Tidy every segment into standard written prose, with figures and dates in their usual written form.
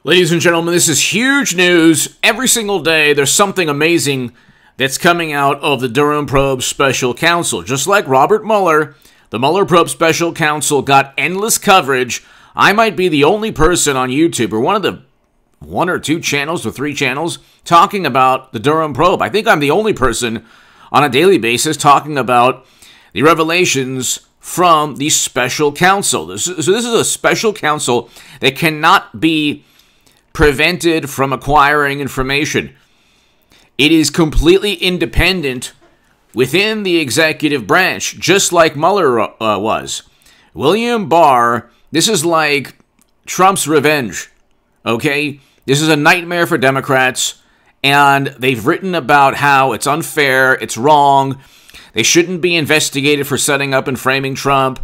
Ladies and gentlemen, this is huge news. Every single day, there's something amazing that's coming out of the Durham Probe Special Counsel. Just like Robert Mueller, the Mueller Probe Special Counsel got endless coverage. I might be the only person on YouTube, or one of the one or two channels or three channels, talking about the Durham Probe. I think I'm the only person on a daily basis talking about the revelations from the special counsel. This is a special counsel that cannot be prevented from acquiring information. It is completely independent within the executive branch, just like Mueller was. William Barr, this is like Trump's revenge, okay? This is a nightmare for Democrats, and they've written about how it's unfair, it's wrong, they shouldn't be investigated for setting up and framing Trump,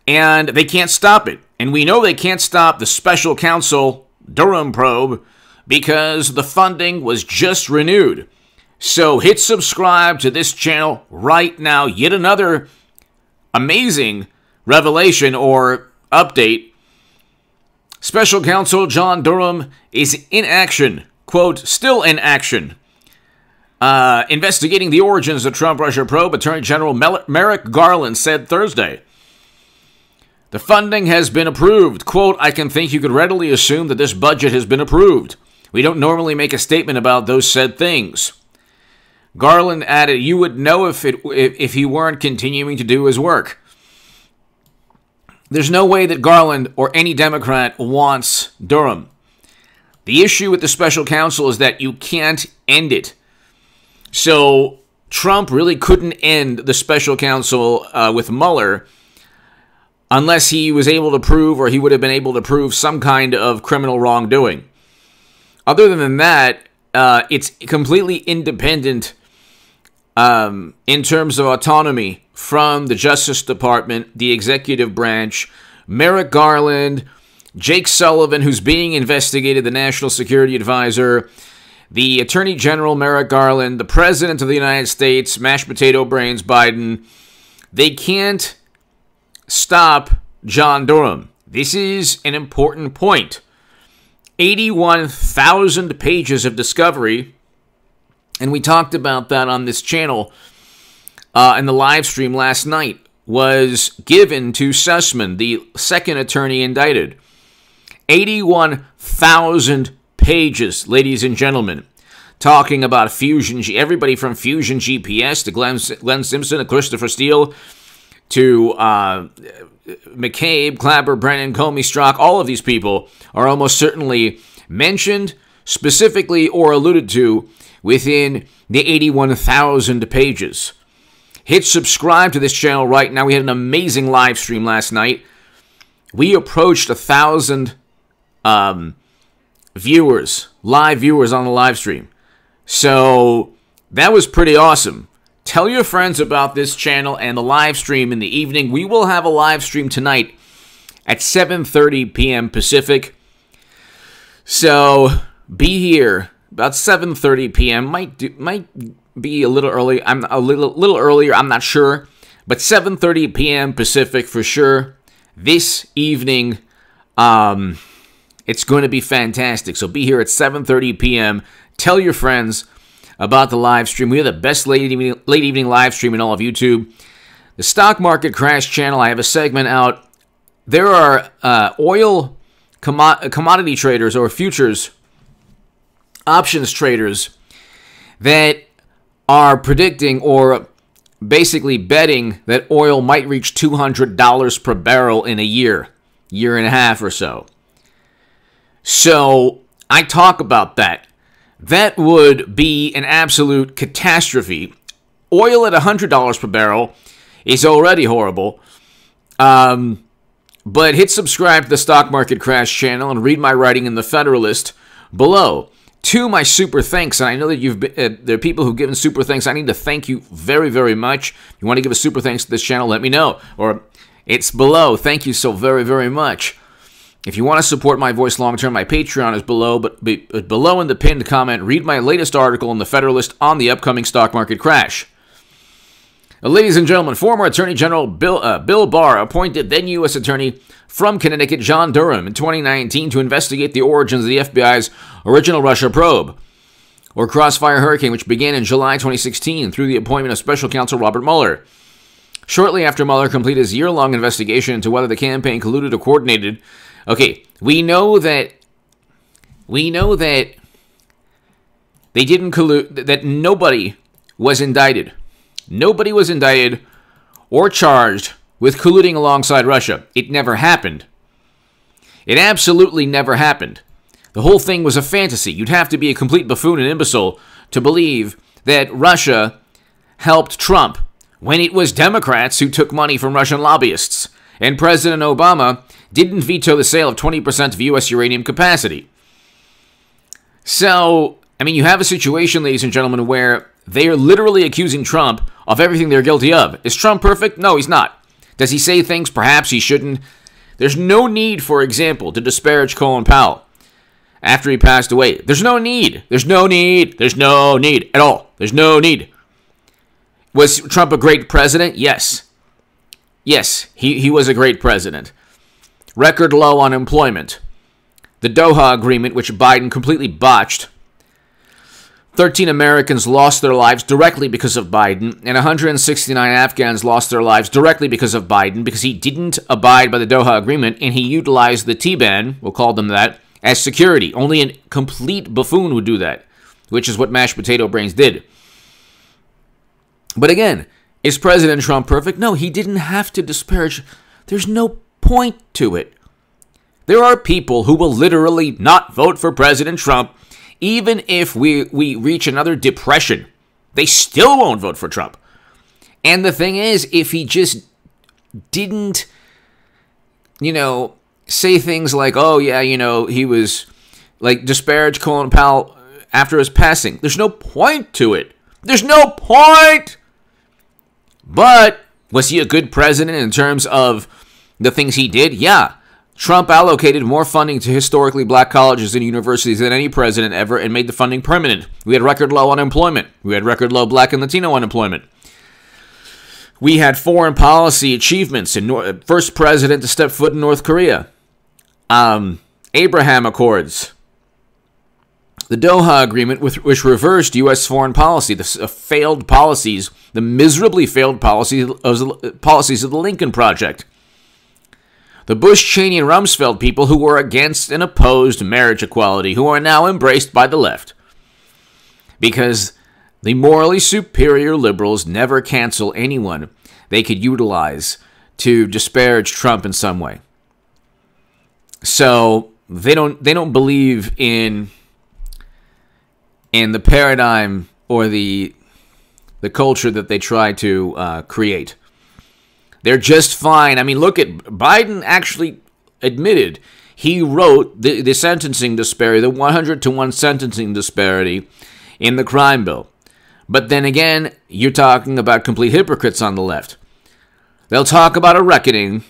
and they can't stop it. And we know they can't stop the special counsel Durham Probe because the funding was just renewed. So hit subscribe to this channel right now. Yet another amazing revelation or update. Special counsel John Durham is in action. Quote, still in action. Investigating the origins of Trump-Russia probe, Attorney General Merrick Garland said Thursday. The funding has been approved. Quote, I can think you could readily assume that this budget has been approved. We don't normally make a statement about those said things. Garland added, you would know if he weren't continuing to do his work. There's no way that Garland or any Democrat wants Durham. The issue with the special counsel is that you can't end it. So Trump really couldn't end the special counsel with Mueller unless he was able to prove, or he would have been able to prove, some kind of criminal wrongdoing. Other than that, it's completely independent in terms of autonomy from the Justice Department, the executive branch, Merrick Garland, Jake Sullivan, who's being investigated, the National Security Advisor, the Attorney General Merrick Garland, the President of the United States, mashed potato brains Biden. They can't stop John Durham. This is an important point. 81,000 pages of discovery, and we talked about that on this channel in the live stream last night, was given to Sussman, the second attorney indicted. 81,000 pages, ladies and gentlemen, talking about Fusion, everybody from Fusion GPS to Glenn Simpson to Christopher Steele to McCabe, Clapper, Brennan, Comey, Strzok. All of these people are almost certainly mentioned specifically or alluded to within the 81,000 pages. Hit subscribe to this channel right now. We had an amazing live stream last night. We approached 1,000 viewers, live viewers on the live stream. So that was pretty awesome. Tell your friends about this channel and the live stream in the evening. We will have a live stream tonight at 7:30 p.m. Pacific. So be here about 7:30 p.m. Might be a little early. I'm a little earlier. I'm not sure, but 7:30 p.m. Pacific for sure. This evening, it's going to be fantastic. So be here at 7:30 p.m. Tell your friends about the live stream. We have the best late evening live stream in all of YouTube. The Stock Market Crash channel, I have a segment out. There are oil commodity traders or futures options traders that are predicting or basically betting that oil might reach $200 per barrel in a year and a half or so. So I talk about that. That would be an absolute catastrophe. Oil at $100 per barrel is already horrible. But hit subscribe to the Stock Market Crash channel and read my writing in the Federalist below. To my super thanks, and I know that there are people who've given super thanks. I need to thank you very, very much. If you want to give a super thanks to this channel, let me know. Or it's below. Thank you so very, very much. If you want to support my voice long-term, my Patreon is below, but below in the pinned comment, read my latest article in the Federalist on the upcoming stock market crash. Ladies and gentlemen, former Attorney General Bill Barr appointed then U.S. Attorney from Connecticut John Durham in 2019 to investigate the origins of the FBI's original Russia probe, or Crossfire Hurricane, which began in July 2016 through the appointment of Special Counsel Robert Mueller. Shortly after Mueller completed his year-long investigation into whether the campaign colluded or coordinated, we know that they didn't collude, that nobody was indicted. Nobody was indicted or charged with colluding alongside Russia. It never happened. It absolutely never happened. The whole thing was a fantasy. You'd have to be a complete buffoon and imbecile to believe that Russia helped Trump when it was Democrats who took money from Russian lobbyists, and President Obama didn't veto the sale of 20% of U.S. uranium capacity. So, you have a situation, ladies and gentlemen, where they are literally accusing Trump of everything they're guilty of. Is Trump perfect? No, he's not. Does he say things perhaps he shouldn't? There's no need, for example, to disparage Colin Powell after he passed away. There's no need. There's no need. There's no need at all. There's no need. Was Trump a great president? Yes. Yes, he was a great president. Record low unemployment. The Doha Agreement, which Biden completely botched. 13 Americans lost their lives directly because of Biden, and 169 Afghans lost their lives directly because of Biden, because he didn't abide by the Doha Agreement, and he utilized the T-ban, we'll call them that, as security. Only a complete buffoon would do that, which is what mashed potato brains did. But again, is President Trump perfect? No, he didn't have to disparage. There's no point to it. There are people who will literally not vote for President Trump. Even if we reach another depression, they still won't vote for Trump. And the thing is, if he just didn't, say things like, oh, yeah, he was, disparage Colin Powell after his passing. There's no point to it. There's no point! But was he a good president in terms of the things he did? Yeah. Trump allocated more funding to historically black colleges and universities than any president ever and made the funding permanent. We had record low unemployment. We had record low black and Latino unemployment. We had foreign policy achievements. First president to step foot in North Korea. Abraham Accords. The Doha Agreement, which reversed U.S. foreign policy, the failed policies, the miserably failed policies of the Lincoln Project. The Bush, Cheney, and Rumsfeld people who were against and opposed marriage equality, who are now embraced by the left. Because the morally superior liberals never cancel anyone they could utilize to disparage Trump in some way. So they don't believe in the paradigm or the culture that they try to create. They're just fine. Look at Biden actually admitted he wrote the sentencing disparity, the 100-to-1 sentencing disparity in the crime bill. But then again, you're talking about complete hypocrites on the left. They'll talk about a reckoning,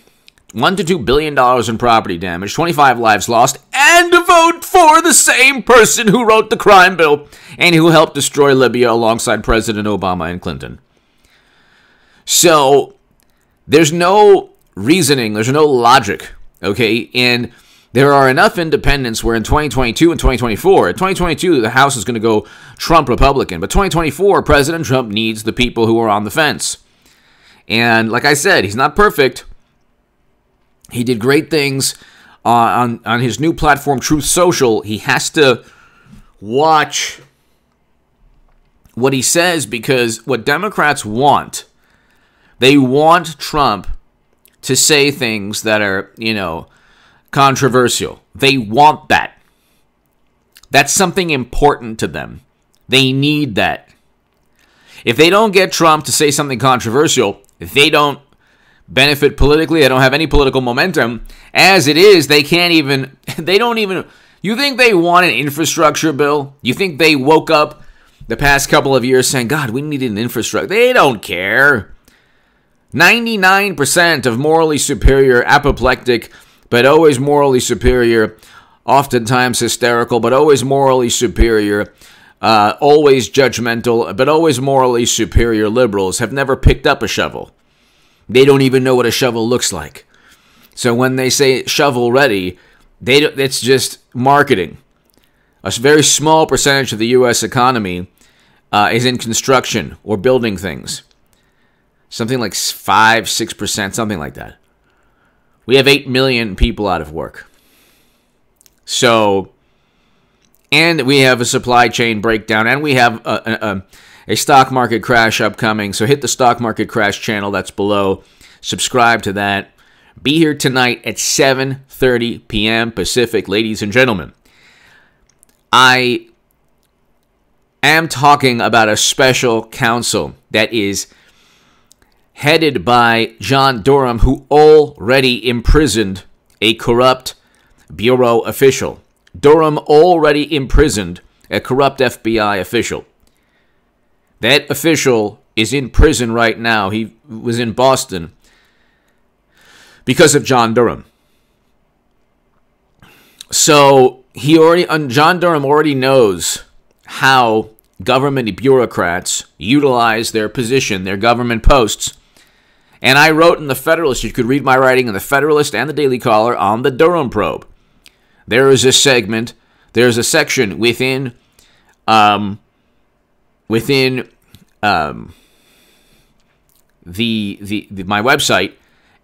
$1 to $2 billion in property damage, 25 lives lost, and vote for the same person who wrote the crime bill and who helped destroy Libya alongside President Obama and Clinton. So there's no reasoning, there's no logic, okay? And there are enough independents where in 2022 and 2024, in 2022, the House is going to go Trump Republican. But 2024, President Trump needs the people who are on the fence. And like I said, he's not perfect. He did great things on his new platform, Truth Social. He has to watch what he says, because what Democrats want, they want Trump to say things that are, controversial. They want that. That's something important to them. They need that. If they don't get Trump to say something controversial, if they don't benefit politically, they don't have any political momentum. As it is, they don't even, you think they want an infrastructure bill? You think they woke up the past couple of years saying, God, we need an infrastructure? They don't care. 99% of morally superior, apoplectic, but always morally superior, oftentimes hysterical, but always morally superior, always judgmental, but always morally superior liberals have never picked up a shovel. They don't even know what a shovel looks like. So when they say shovel ready, it's just marketing. A very small percentage of the U.S. economy is in construction or building things. Something like 5-6%, something like that. We have 8 million people out of work. So, and we have a supply chain breakdown, and we have a stock market crash upcoming. So hit the stock market crash channel that's below. Subscribe to that. Be here tonight at 7:30 p.m. Pacific, ladies and gentlemen. I am talking about a special counsel that is headed by John Durham, who already imprisoned a corrupt bureau official. Durham already imprisoned a corrupt FBI official. That official is in prison right now. He was in Boston because of John Durham. So John Durham already knows how government bureaucrats utilize their position, their government posts. And I wrote in the Federalist, you could read my writing in the Federalist and the Daily Caller on the Durham probe. There is a segment, there's a section within my website,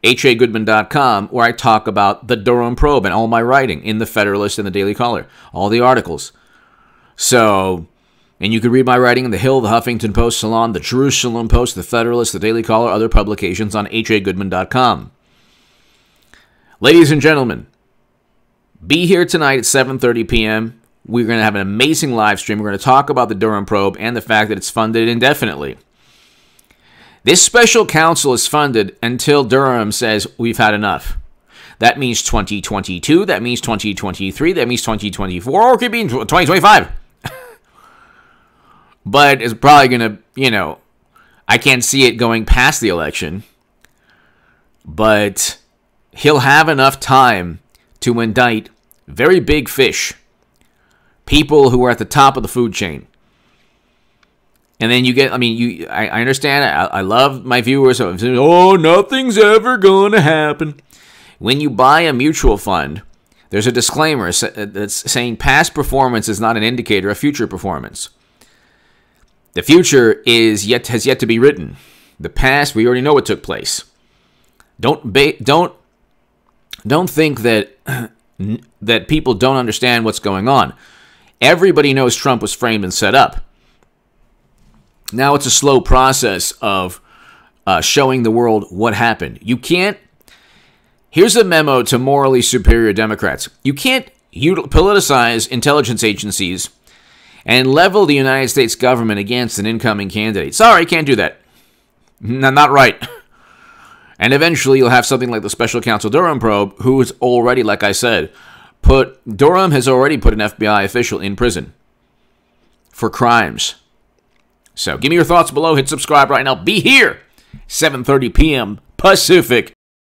hagoodman.com, where I talk about the Durham probe and all my writing in the Federalist and the Daily Caller, all the articles. So, and you can read my writing in the Hill, the Huffington Post, Salon, the Jerusalem Post, the Federalist, the Daily Caller, other publications on hagoodman.com. Ladies and gentlemen, be here tonight at 7:30 p.m. We're going to have an amazing live stream. We're going to talk about the Durham probe and the fact that it's funded indefinitely. This special counsel is funded until Durham says we've had enough. That means 2022, that means 2023, that means 2024, or it could be 2025. But it's probably going to, I can't see it going past the election. But he'll have enough time to indict very big fish, people who are at the top of the food chain. And then you get, I understand, I love my viewers. Oh, nothing's ever going to happen. When you buy a mutual fund, there's a disclaimer that's saying past performance is not an indicator of future performance. The future has yet to be written. The past, we already know what took place. Don't think that people don't understand what's going on. Everybody knows Trump was framed and set up. Now it's a slow process of showing the world what happened. You can't. Here's a memo to morally superior Democrats. You can't politicize intelligence agencies and level the United States government against an incoming candidate. Sorry, can't do that. Not right. And eventually you'll have something like the special counsel Durham probe, who is already, like I said, Durham has already put an FBI official in prison for crimes. So give me your thoughts below. Hit subscribe right now. Be here, 7:30 p.m. Pacific.